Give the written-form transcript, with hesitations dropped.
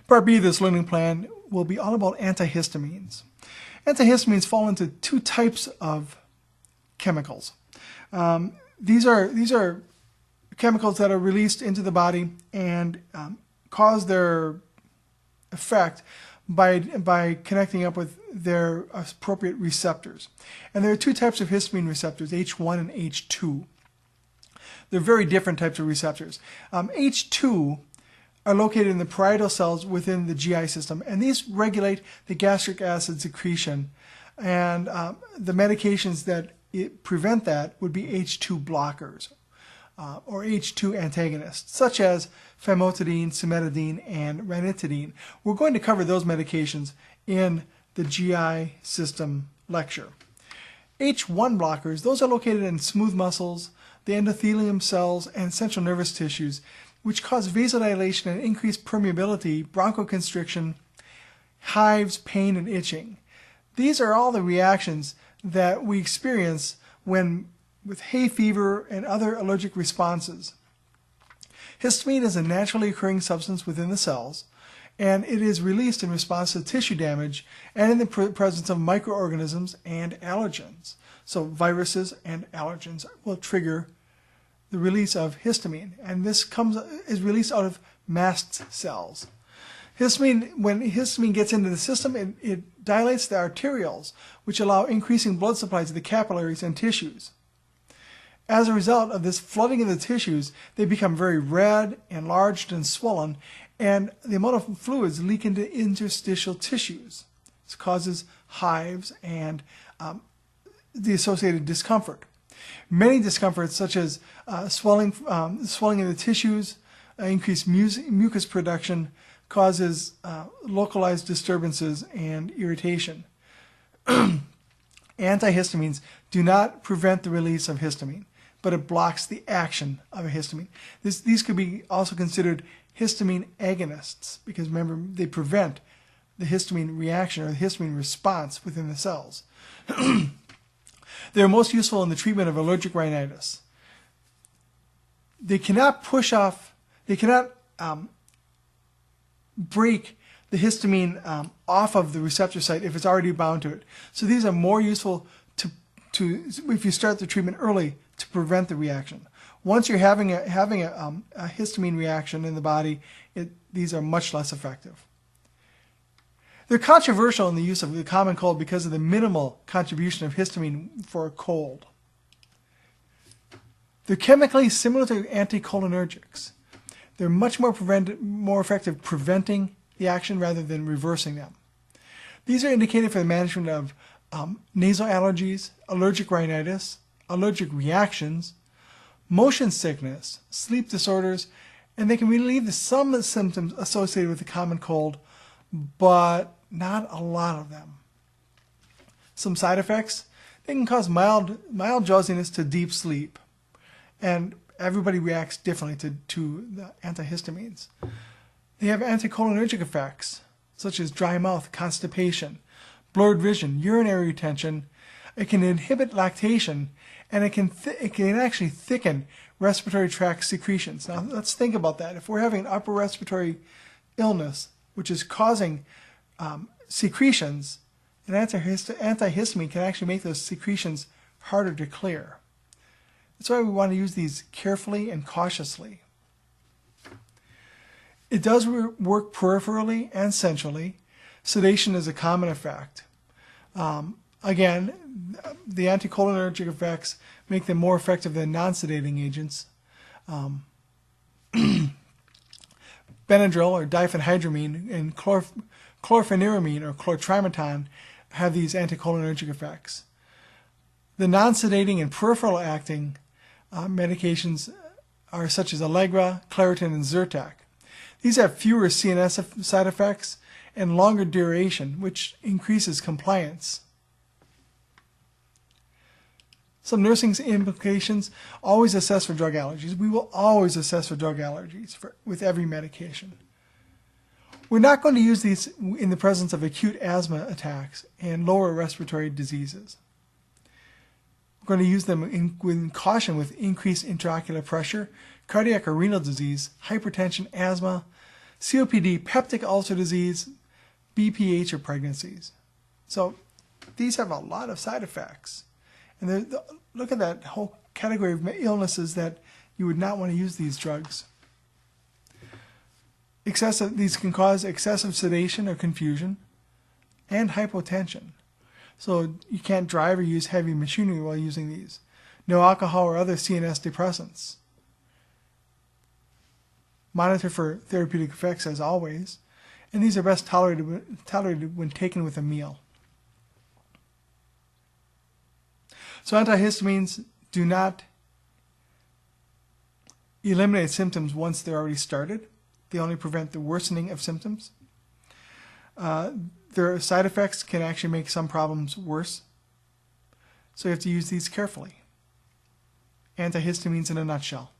Part B of this learning plan will be all about antihistamines. Antihistamines fall into two types of chemicals. These are chemicals that are released into the body and cause their effect by connecting up with their appropriate receptors. And there are two types of histamine receptors, H1 and H2. They're very different types of receptors. H2 are located in the parietal cells within the GI system, and these regulate the gastric acid secretion. And the medications that prevent that would be H2 blockers or H2 antagonists, such as famotidine, cimetidine, and ranitidine. We're going to cover those medications in the GI system lecture. H1 blockers, those are located in smooth muscles, the endothelium cells, and central nervous tissues, which cause vasodilation and increased permeability, bronchoconstriction, hives, pain, and itching. These are all the reactions that we experience with hay fever and other allergic responses. Histamine is a naturally occurring substance within the cells, and it is released in response to tissue damage and in the presence of microorganisms and allergens. So viruses and allergens will trigger the release of histamine, and this is released out of mast cells. When histamine gets into the system, it dilates the arterioles, which allow increasing blood supply to the capillaries and tissues. As a result of this flooding of the tissues, they become very red, enlarged, and swollen, and the amount of fluids leak into interstitial tissues. This causes hives and the associated discomfort. Many discomforts, such as swelling in the tissues, increased mucus production, causes localized disturbances and irritation. Antihistamines do not prevent the release of histamine, but it blocks the action of a histamine. These could be also considered histamine agonists, because remember, they prevent the histamine reaction or the histamine response within the cells. They are most useful in the treatment of allergic rhinitis. They cannot break the histamine off of the receptor site if it's already bound to it. So these are more useful to if you start the treatment early, to prevent the reaction. Once you're having a histamine reaction in the body, these are much less effective. They're controversial in the use of the common cold because of the minimal contribution of histamine for a cold. They're chemically similar to anticholinergics. They're much more effective preventing the action rather than reversing them. These are indicated for the management of nasal allergies, allergic rhinitis, allergic reactions, motion sickness, sleep disorders, and they can relieve some symptoms associated with the common cold, but not a lot of them. Some side effects: they can cause mild drowsiness to deep sleep, and everybody reacts differently to the antihistamines. They have anticholinergic effects, such as dry mouth, constipation, blurred vision, urinary retention. It can inhibit lactation, and it can actually thicken respiratory tract secretions. Now, let's think about that. If we're having an upper respiratory illness, which is causing secretions, an antihistamine can actually make those secretions harder to clear. That's why we want to use these carefully and cautiously. It does work peripherally and centrally. Sedation is a common effect. Again, the anticholinergic effects make them more effective than non-sedating agents. Benadryl or diphenhydramine and chlorpheniramine or chlortrimeton have these anticholinergic effects. The non-sedating and peripheral acting medications are such as Allegra, Claritin, and Zyrtec. These have fewer CNS side effects and longer duration, which increases compliance. Some nursing implications: always assess for drug allergies. We will always assess for drug allergies with every medication. We're not going to use these in the presence of acute asthma attacks and lower respiratory diseases. We're going to use them with caution with increased intraocular pressure, cardiac or renal disease, hypertension, asthma, COPD, peptic ulcer disease, BPH, or pregnancies. So these have a lot of side effects. And look at that whole category of illnesses that you would not want to use these drugs. These can cause excessive sedation or confusion and hypotension. So you can't drive or use heavy machinery while using these. No alcohol or other CNS depressants. Monitor for therapeutic effects as always. And these are best tolerated when taken with a meal. So antihistamines do not eliminate symptoms once they're already started. They only prevent the worsening of symptoms. Their side effects can actually make some problems worse. So you have to use these carefully. Antihistamines in a nutshell.